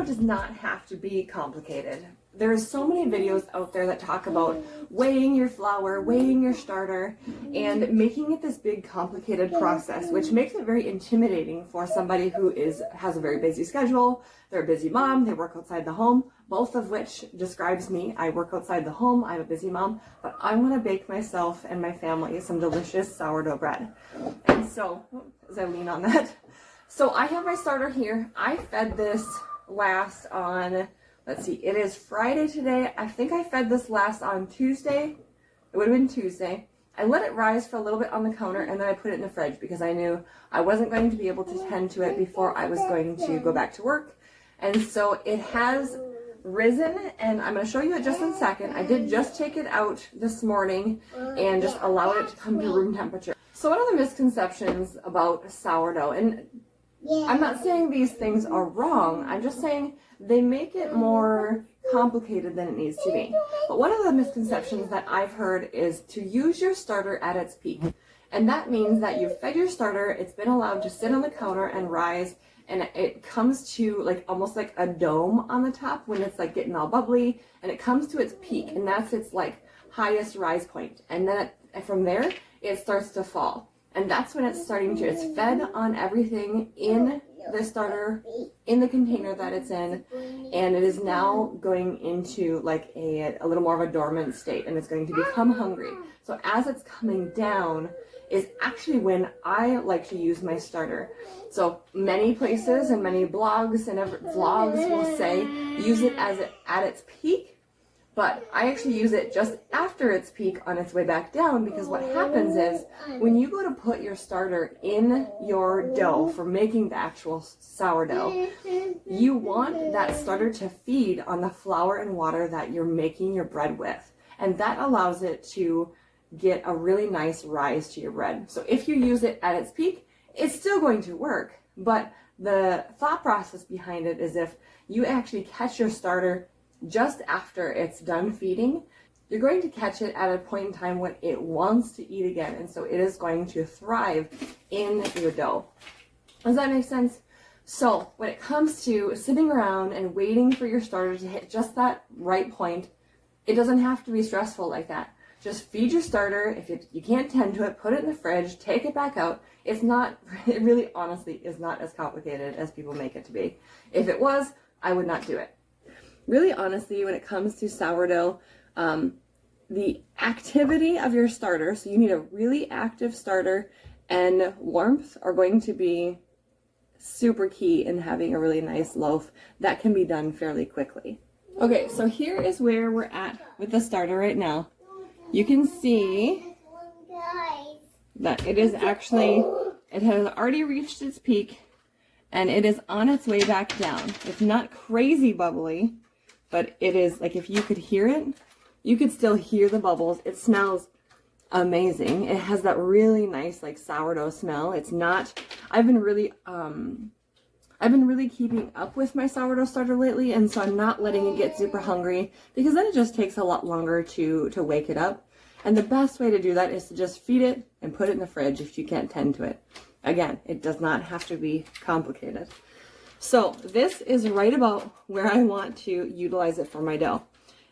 sourdough does not have to be complicated. There's so many videos out there that talk about weighing your flour, weighing your starter, and making it this big complicated process, which makes it very intimidating for somebody who has a very busy schedule. They're a busy mom, they work outside the home, both of which describes me. I work outside the home, I'm a busy mom, but I want to bake myself and my family some delicious sourdough bread. And so, as I lean on that, so I have my starter here. I fed this last on, let's see, it is Friday today. I think I fed this last on Tuesday. It would have been Tuesday. I let it rise for a little bit on the counter and then I put it in the fridge because I knew I wasn't going to be able to tend to it before I was going to go back to work. And so it has risen, and I'm going to show you it just in a second. I did just take it out this morning and just allow it to come to room temperature. So one of the misconceptions about sourdough, and I'm not saying these things are wrong, I'm just saying they make it more complicated than it needs to be. But one of the misconceptions that I've heard is to use your starter at its peak. And that means that you've fed your starter, it's been allowed to sit on the counter and rise, and it comes to like almost like a dome on the top when it's like getting all bubbly, and it comes to its peak, and that's its like highest rise point. And then from there, it starts to fall. And that's when it's it's fed on everything in the starter, in the container that it's in, and it is now going into like a little more of a dormant state, and it's going to become hungry. So as it's coming down is actually when I like to use my starter. So many places and many blogs and vlogs will say use it at its peak. But I actually use it just after its peak on its way back down, because what happens is when you go to put your starter in your dough for making the actual sourdough, you want that starter to feed on the flour and water that you're making your bread with. And that allows it to get a really nice rise to your bread. So if you use it at its peak, it's still going to work. But the thought process behind it is if you actually catch your starter just after it's done feeding, you're going to catch it at a point in time when it wants to eat again, and so it is going to thrive in your dough. Does that make sense? So when it comes to sitting around and waiting for your starter to hit just that right point, it doesn't have to be stressful like that. Just feed your starter. If you can't tend to it, put it in the fridge, take it back out. It really honestly is not as complicated as people make it to be. If it was, I would not do it. Really honestly, when it comes to sourdough, the activity of your starter, so you need a really active starter, and warmth are going to be super key in having a really nice loaf that can be done fairly quickly. Okay, so here is where we're at with the starter right now. You can see that it has already reached its peak, and it is on its way back down. It's not crazy bubbly, but it is, like, if you could hear it, you could still hear the bubbles. It smells amazing. It has that really nice, like, sourdough smell. It's not, I've been really keeping up with my sourdough starter lately, and so I'm not letting it get super hungry, because then it just takes a lot longer to wake it up. And the best way to do that is to just feed it and put it in the fridge if you can't tend to it. Again, it does not have to be complicated. So this is right about where I want to utilize it for my dough.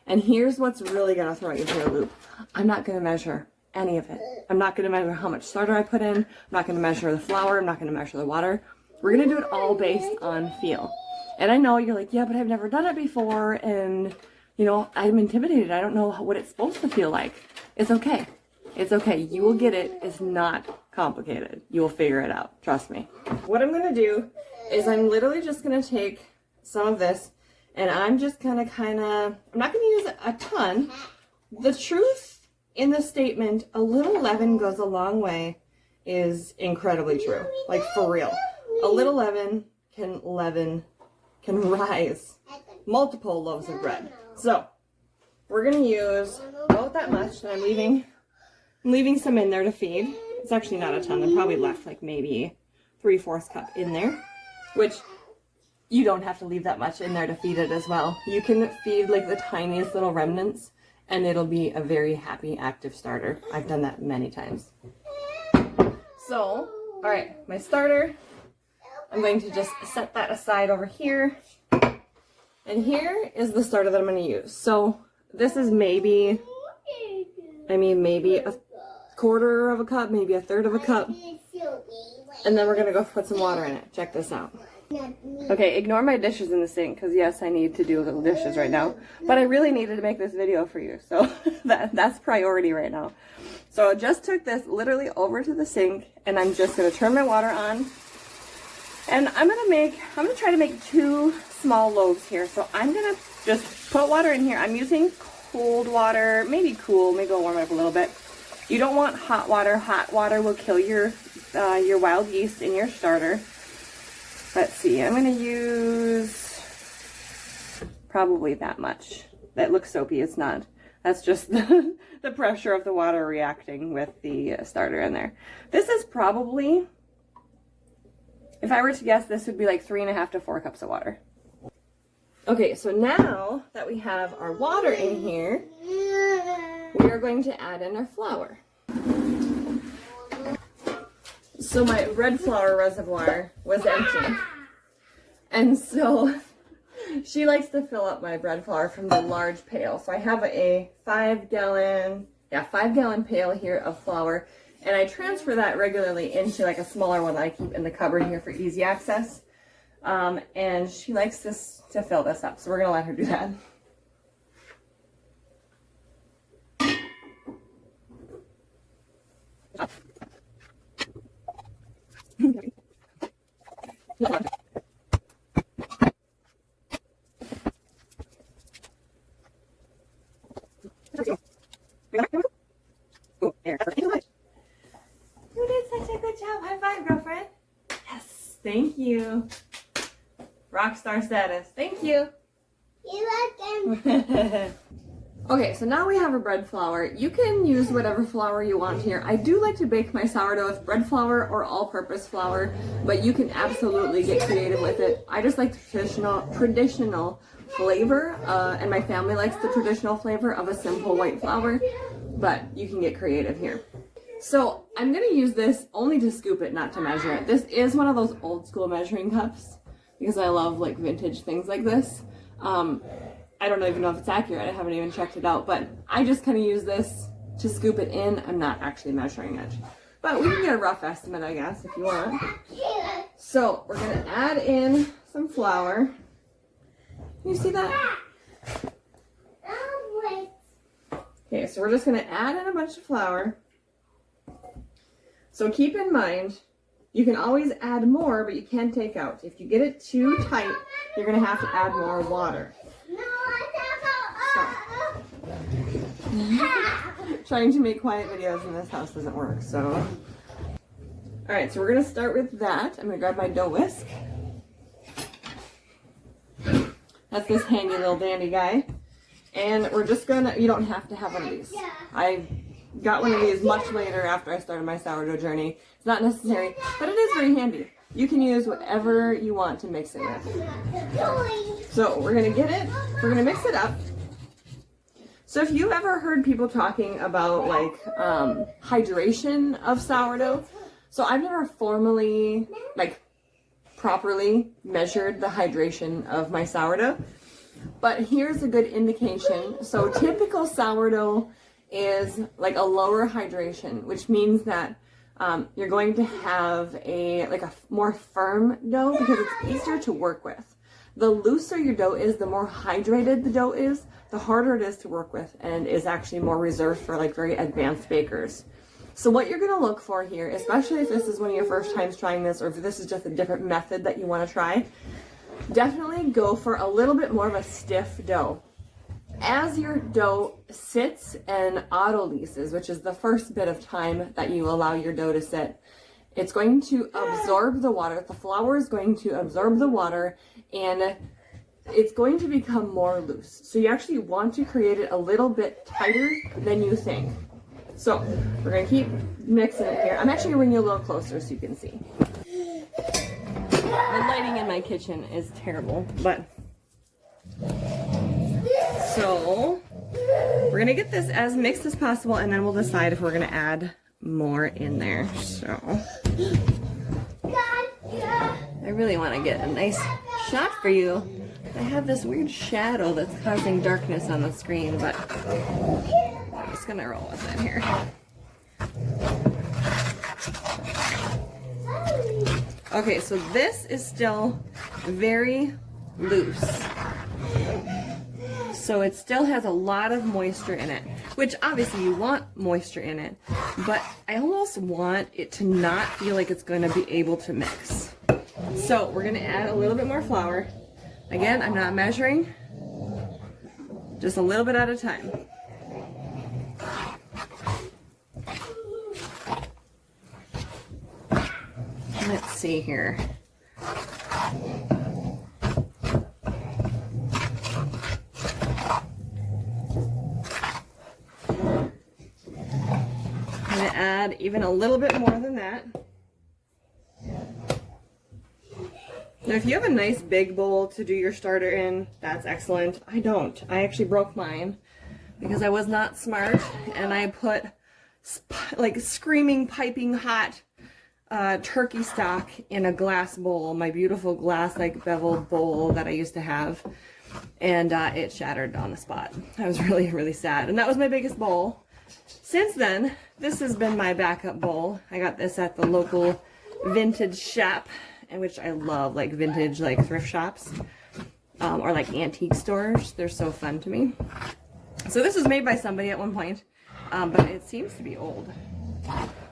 And here's what's really going to throw you for a loop. I'm not going to measure any of it. I'm not going to measure how much starter I put in. I'm not going to measure the flour. I'm not going to measure the water. We're going to do it all based on feel. And I know you're like, yeah, but I've never done it before, and you know, I'm intimidated. I don't know what it's supposed to feel like. It's okay. It's okay. You will get it. It's not complicated. You will figure it out. Trust me. What I'm going to do is I'm literally just going to take some of this, and I'm just going to I'm not going to use a ton. The truth in the statement, a little leaven goes a long way, is incredibly true. Like, for real. A little leaven can rise multiple loaves of bread. So we're going to use about that much, and I'm leaving some in there to feed. It's actually not a ton. I probably left like maybe 3/4 cup in there, which you don't have to leave that much in there to feed it as well. You can feed like the tiniest little remnants, and it'll be a very happy, active starter. I've done that many times. So, all right, my starter, I'm going to just set that aside over here. And here is the starter that I'm going to use. So this is maybe a quarter of a cup, maybe a third of a cup. And then we're going to go put some water in it. Check this out. Okay, ignore my dishes in the sink, because yes, I need to do little dishes right now. But I really needed to make this video for you, so that's priority right now. So I just took this literally over to the sink, and I'm just going to turn my water on. And I'm going to try to make 2 small loaves here. So I'm going to just put water in here. I'm using cold water, maybe cool, maybe I'll warm it up a little bit. You don't want hot water. Hot water will kill your wild yeast in your starter. Let's see, I'm going to use probably that much. That looks soapy, it's not. That's just the pressure of the water reacting with the starter in there. This is probably, if I were to guess, this would be like 3.5 to 4 cups of water. Okay, so now that we have our water in here, we are going to add in our flour. So my bread flour reservoir was empty. And so she likes to fill up my bread flour from the large pail. So I have a 5-gallon pail here of flour. And I transfer that regularly into like a smaller one that I keep in the cupboard here for easy access. And she likes to fill this up. So we're going to let her do that. You did such a good job. High five, girlfriend. Yes, thank you. Rockstar status. Thank you. You're welcome. Okay, so now we have our bread flour. You can use whatever flour you want here. I do like to bake my sourdough with bread flour or all-purpose flour, but you can absolutely get creative with it. I just like the traditional flavor, and my family likes the traditional flavor of a simple white flour, but you can get creative here. So I'm going to use this only to scoop it, not to measure it. This is one of those old school measuring cups because I love like vintage things like this. I don't even know if it's accurate. I haven't even checked it out, but I just kind of use this to scoop it in. I'm not actually measuring it, but we can get a rough estimate, I guess, if you want. So we're going to add in some flour. Can you see that? Okay, so we're just going to add in a bunch of flour. So keep in mind, you can always add more, but you can't take out. If you get it too tight, you're going to have to add more water. Trying to make quiet videos in this house doesn't work, so. Alright, so we're going to start with that. I'm going to grab my dough whisk. That's this handy little dandy guy. And we're just going to, you don't have to have one of these. I got one of these much later after I started my sourdough journey. It's not necessary, but it is very handy. You can use whatever you want to mix it with. So we're going to get it, we're going to mix it up. So if you've ever heard people talking about like hydration of sourdough, so I've never formally, like properly measured the hydration of my sourdough, but here's a good indication. So typical sourdough is like a lower hydration, which means that you're going to have a more firm dough because it's easier to work with. The looser your dough is, the more hydrated the dough is, the harder it is to work with and is actually more reserved for like very advanced bakers. So what you're going to look for here, especially if this is one of your first times trying this or if this is just a different method that you want to try, definitely go for a little bit more of a stiff dough. As your dough sits and autolyses, which is the first bit of time that you allow your dough to sit, it's going to absorb the water. The flour is going to absorb the water and it's going to become more loose. So you actually want to create it a little bit tighter than you think. So we're going to keep mixing it here. I'm actually going to bring you a little closer so you can see. The lighting in my kitchen is terrible, but so we're going to get this as mixed as possible and then we'll decide if we're going to add more in there. So I really want to get a nice shot for you. I have this weird shadow that's causing darkness on the screen, but I'm just gonna roll with it here. Okay, so this is still very loose. So it still has a lot of moisture in it, which obviously you want moisture in it, but I almost want it to not feel like it's going to be able to mix. So we're going to add a little bit more flour. Again, I'm not measuring, just a little bit at a time. Let's see here. I'm going to add even a little bit more than that. Now, if you have a nice big bowl to do your starter in, that's excellent. I don't. I actually broke mine because I was not smart, and I put like screaming, piping hot turkey stock in a glass bowl, my beautiful glass like beveled bowl that I used to have, and it shattered on the spot. I was really, really sad, and that was my biggest bowl. Since then, this has been my backup bowl. I got this at the local vintage shop, in which I love, like vintage like thrift shops or like antique stores. They're so fun to me. So this was made by somebody at one point, but it seems to be old.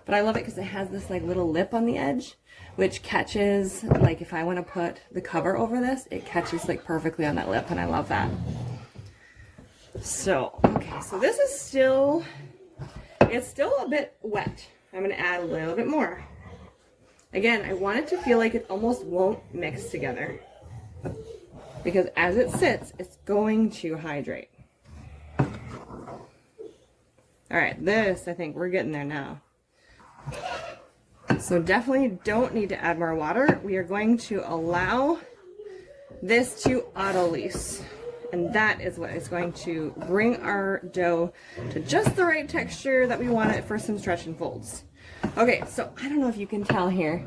But I love it because it has this like little lip on the edge, which catches, like if I want to put the cover over this, it catches like perfectly on that lip, and I love that. So, okay, so this is still, it's still a bit wet. I'm going to add a little bit more. Again, I want it to feel like it almost won't mix together, because as it sits, it's going to hydrate. All right, this, I think we're getting there now. So definitely don't need to add more water. We are going to allow this to autolyse. And that is what is going to bring our dough to just the right texture that we want it for some stretch and folds. Okay, so I don't know if you can tell here,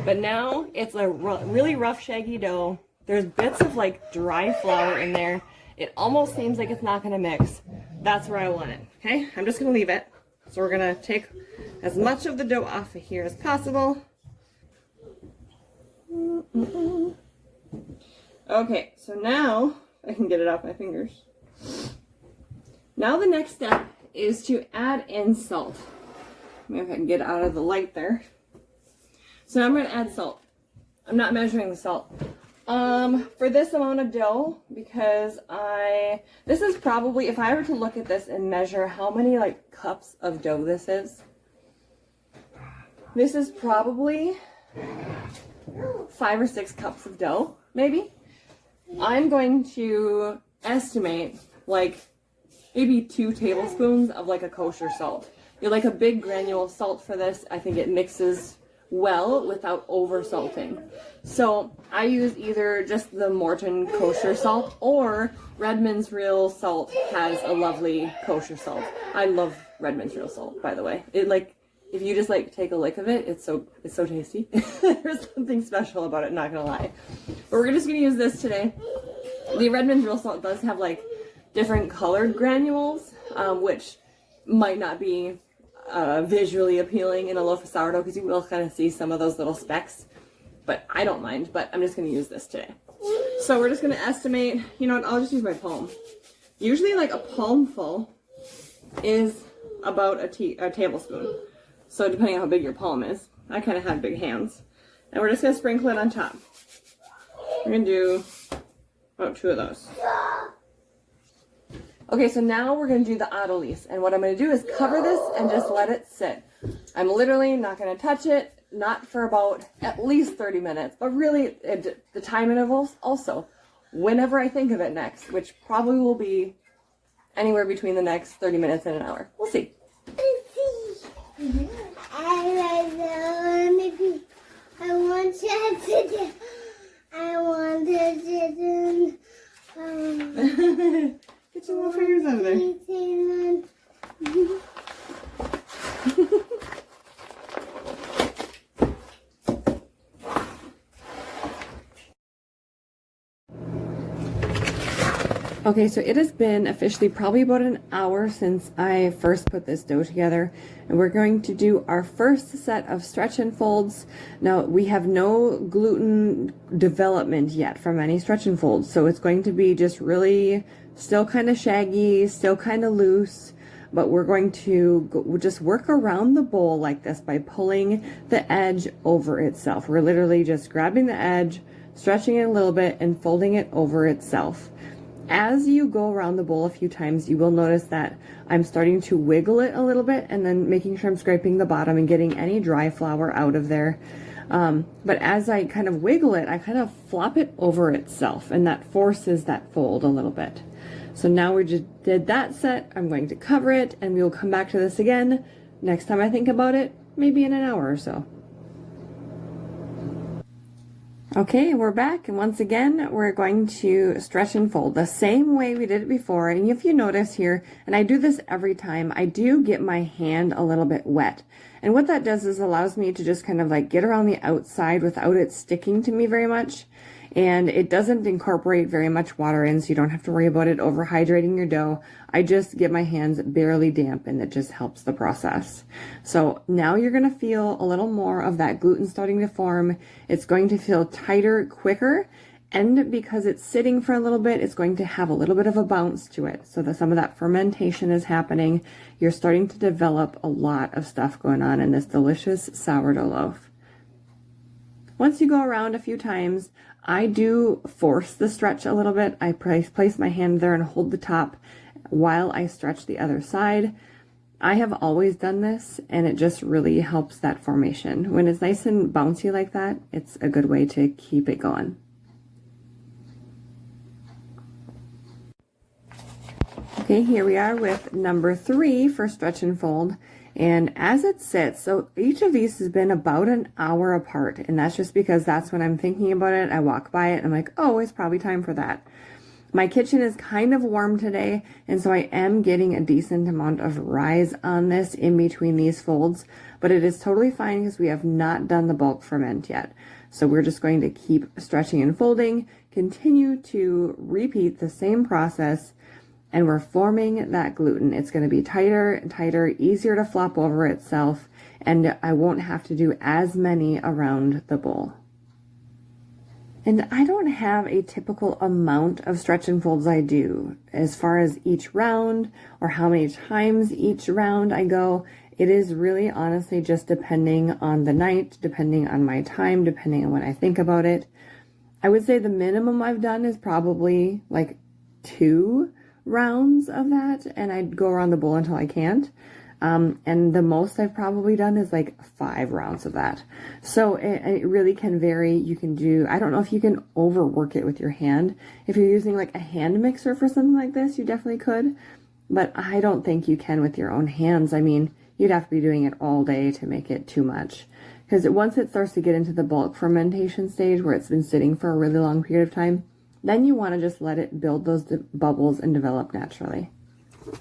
but now it's a really rough, shaggy dough. There's bits of like dry flour in there. It almost seems like it's not gonna mix. That's where I want it, okay? I'm just gonna leave it. So we're gonna take as much of the dough off of here as possible. Okay, so now I can get it off my fingers. Now the next step is to add in salt. Maybe if I can get out of the light there. So now I'm going to add salt. I'm not measuring the salt. For this amount of dough, because this is probably, if I were to look at this and measure how many like cups of dough this is probably 5 or 6 cups of dough, maybe. I'm going to estimate like maybe 2 tablespoons of like a kosher salt. You like a big granule salt for this. I think it mixes well without over salting. So I use either just the Morton kosher salt, or Redmond's Real Salt has a lovely kosher salt. I love Redmond's Real Salt, by the way. It like, if you just like take a lick of it, it's so tasty. There's something special about it, not gonna lie. But we're just gonna use this today. The Redmond's Real Salt does have like different colored granules, which might not be visually appealing in a loaf of sourdough, because you will kind of see some of those little specks, but I don't mind. But I'm just going to use this today. So we're just going to estimate, you know what, I'll just use my palm. Usually like a palmful is about a tablespoon. So depending on how big your palm is, I kind of have big hands. And we're just going to sprinkle it on top. We're going to do about 2 of those. Okay, so now we're going to do the autolyse, and what I'm going to do is cover this and just let it sit. I'm literally not going to touch it, not for about at least 30 minutes, but really the time intervals also, whenever I think of it next, which probably will be anywhere between the next 30 minutes and an hour. We'll see. Get your little fingers out of there. Okay, so it has been officially probably about an hour since I first put this dough together, and we're going to do our first set of stretch and folds. Now, we have no gluten development yet from any stretch and folds, so it's going to be just really still kind of shaggy, still kind of loose, but we're going to just work around the bowl like this by pulling the edge over itself. We're literally just grabbing the edge, stretching it a little bit, and folding it over itself. As you go around the bowl a few times, you will notice that I'm starting to wiggle it a little bit and then making sure I'm scraping the bottom and getting any dry flour out of there. But as I kind of wiggle it, I kind of flop it over itself, and that forces that fold a little bit. So now we just did that set. I'm going to cover it, and we will come back to this again next time I think about it, maybe in an hour or so. Okay, we're back, and once again, we're going to stretch and fold the same way we did it before. And if you notice here, and I do this every time, I do get my hand a little bit wet. And what that does is allows me to just kind of like get around the outside without it sticking to me very much. And it doesn't incorporate very much water in, so you don't have to worry about it overhydrating your dough. I just get my hands barely damp, and it just helps the process. So now you're going to feel a little more of that gluten starting to form. It's going to feel tighter, quicker, and because it's sitting for a little bit, it's going to have a little bit of a bounce to it. So that some of that fermentation is happening. You're starting to develop a lot of stuff going on in this delicious sourdough loaf. Once you go around a few times, I do force the stretch a little bit. I place my hand there and hold the top while I stretch the other side. I have always done this, and it just really helps that formation. When it's nice and bouncy like that, it's a good way to keep it going. Okay, here we are with number 3 for stretch and fold. And as it sits, so each of these has been about an hour apart, and that's just because that's when I'm thinking about it. I walk by it and I'm like, oh, it's probably time for that. My kitchen is kind of warm today, and so I am getting a decent amount of rise on this in between these folds, but it is totally fine because we have not done the bulk ferment yet. So we're just going to keep stretching and folding, continue to repeat the same process, and we're forming that gluten. It's going to be tighter and tighter, easier to flop over itself, and I won't have to do as many around the bowl. And I don't have a typical amount of stretch and folds I do as far as each round or how many times each round I go. It is really honestly just depending on the night, depending on my time, depending on when I think about it. I would say the minimum I've done is probably like 2 rounds of that, and I'd go around the bowl until I can't. And the most I've probably done is like 5 rounds of that. So it really can vary. You can do, I don't know if you can overwork it with your hand. If you're using like a hand mixer for something like this, you definitely could, but I don't think you can with your own hands. I mean, you'd have to be doing it all day to make it too much, because once it starts to get into the bulk fermentation stage where it's been sitting for a really long period of time, then you want to just let it build those bubbles and develop naturally.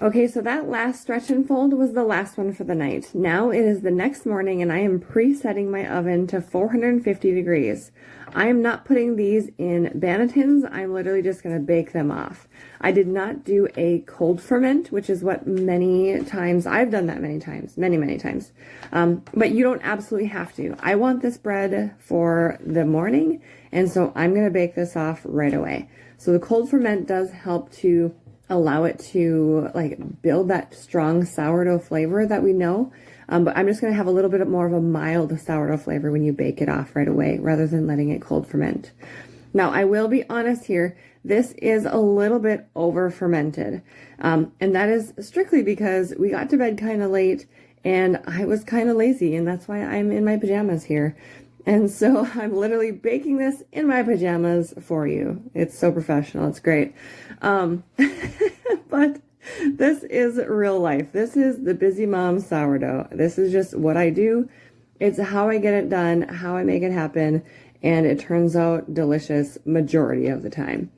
Okay, so that last stretch and fold was the last one for the night. Now it is the next morning, and I am presetting my oven to 450 degrees. I am not putting these in bannetons. I'm literally just going to bake them off. I did not do a cold ferment, which is what many times, I've done that many times, many times. But you don't absolutely have to. I want this bread for the morning, and so I'm going to bake this off right away. So the cold ferment does help to allow it to like build that strong sourdough flavor that we know. But I'm just going to have a little bit more of a mild sourdough flavor when you bake it off right away rather than letting it cold ferment. Now, I will be honest here. This is a little bit over fermented. And that is strictly because we got to bed kind of late and I was kind of lazy, and that's why I'm in my pajamas here. And so I'm literally baking this in my pajamas for you. It's so professional. It's great. But this is real life. This is the busy mom sourdough. This is just what I do. It's how I get it done, how I make it happen, and it turns out delicious majority of the time.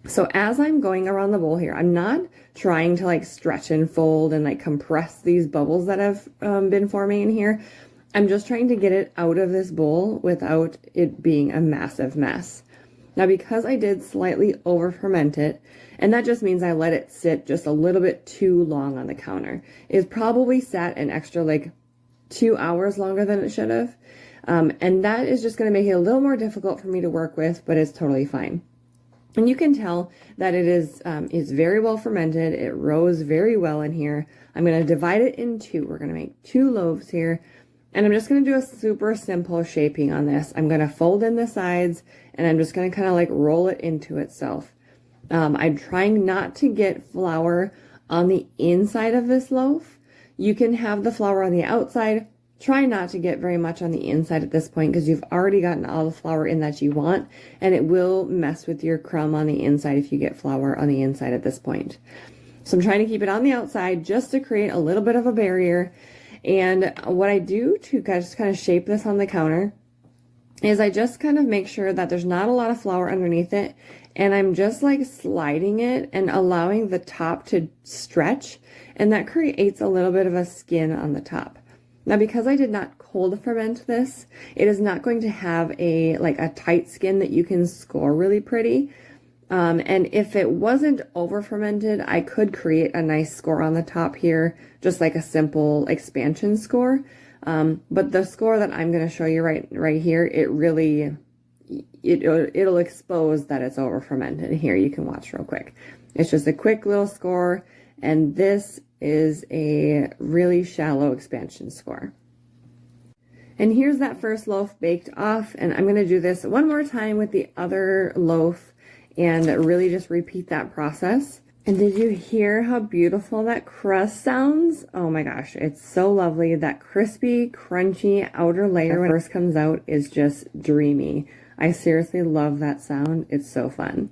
So as I'm going around the bowl here, I'm not trying to like stretch and fold and like compress these bubbles that have been forming in here. I'm just trying to get it out of this bowl without it being a massive mess. Now, because I did slightly over ferment it, and that just means I let it sit just a little bit too long on the counter. It probably sat an extra like 2 hours longer than it should have. And that is just going to make it a little more difficult for me to work with, but it's totally fine. And you can tell that it is very well fermented. It rose very well in here. I'm going to divide it in two. We're going to make 2 loaves here. And I'm just going to do a super simple shaping on this. I'm going to fold in the sides and I'm just going to kind of like roll it into itself. I'm trying not to get flour on the inside of this loaf. You can have the flour on the outside. Try not to get very much on the inside at this point because you've already gotten all the flour in that you want, and it will mess with your crumb on the inside if you get flour on the inside at this point. So I'm trying to keep it on the outside just to create a little bit of a barrier. And what I do to just kind of shape this on the counter is I just kind of make sure that there's not a lot of flour underneath it, and I'm just like sliding it and allowing the top to stretch, and that creates a little bit of a skin on the top. Now, because I did not cold ferment this, it is not going to have a tight skin that you can score really pretty. And if it wasn't over fermented, I could create a nice score on the top here, just like a simple expansion score. But the score that I'm going to show you right here, it'll expose that it's over fermented. Here, you can watch real quick. It's just a quick little score, and this is a really shallow expansion score. And here's that first loaf baked off, and I'm going to do this one more time with the other loaf and really just repeat that process. And did you hear how beautiful that crust sounds? Oh my gosh, it's so lovely. That crispy, crunchy outer layer when it first comes out is just dreamy. I seriously love that sound. It's so fun.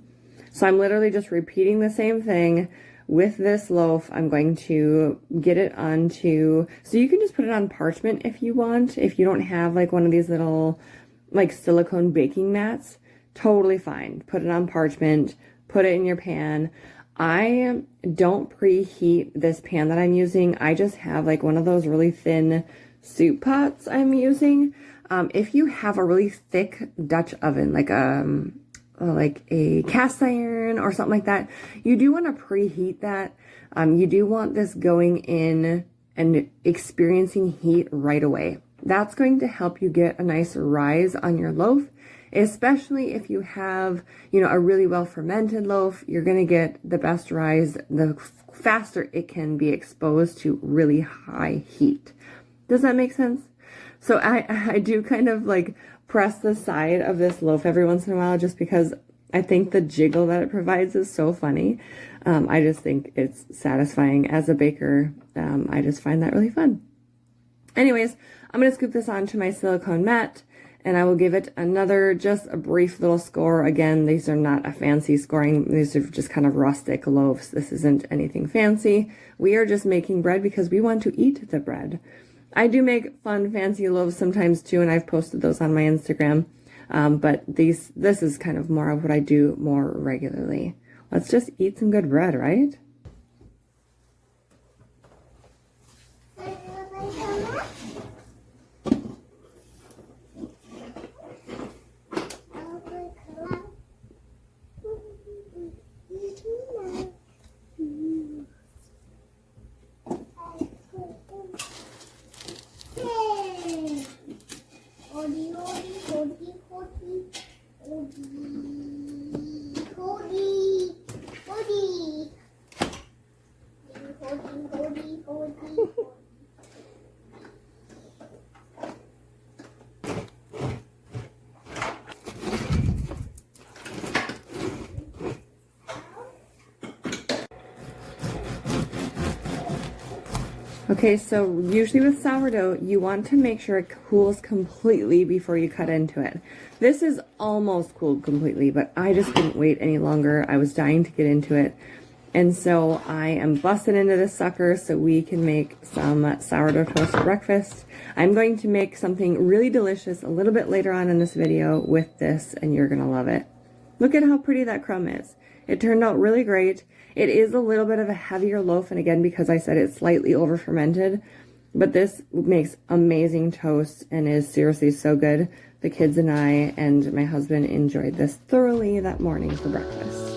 So I'm literally just repeating the same thing with this loaf. I'm going to get it onto, so you can just put it on parchment if you want. If you don't have like one of these little like silicone baking mats, totally fine. Put it on parchment, put it in your pan. I don't preheat this pan that I'm using. I just have like one of those really thin soup pots I'm using. If you have a really thick Dutch oven, like a cast iron or something like that, you do want to preheat that. You do want this going in and experiencing heat right away. That's going to help you get a nice rise on your loaf, especially if you have, a really well fermented loaf. You're going to get the best rise the faster it can be exposed to really high heat. Does that make sense? So I do kind of like press the side of this loaf every once in a while just because I think the jiggle that it provides is so funny. I just think it's satisfying as a baker. I just find that really fun. Anyways, I'm going to scoop this onto my silicone mat and I will give it just a brief little score. Again, these are not a fancy scoring. These are just kind of rustic loaves. This isn't anything fancy. We are just making bread because we want to eat the bread. I do make fun, fancy loaves sometimes too, and I've posted those on my Instagram. But this is kind of more of what I do more regularly. Let's just eat some good bread, right? Okay, so usually with sourdough, you want to make sure it cools completely before you cut into it. This is almost cooled completely, but I just couldn't wait any longer. I was dying to get into it. And so I am busting into this sucker so we can make some sourdough toast for breakfast. I'm going to make something really delicious a little bit later on in this video with this, and you're going to love it. Look at how pretty that crumb is. It turned out really great. It is a little bit of a heavier loaf, and again, because I said it's slightly over fermented, but this makes amazing toast and is seriously so good. The kids and I and my husband enjoyed this thoroughly that morning for breakfast.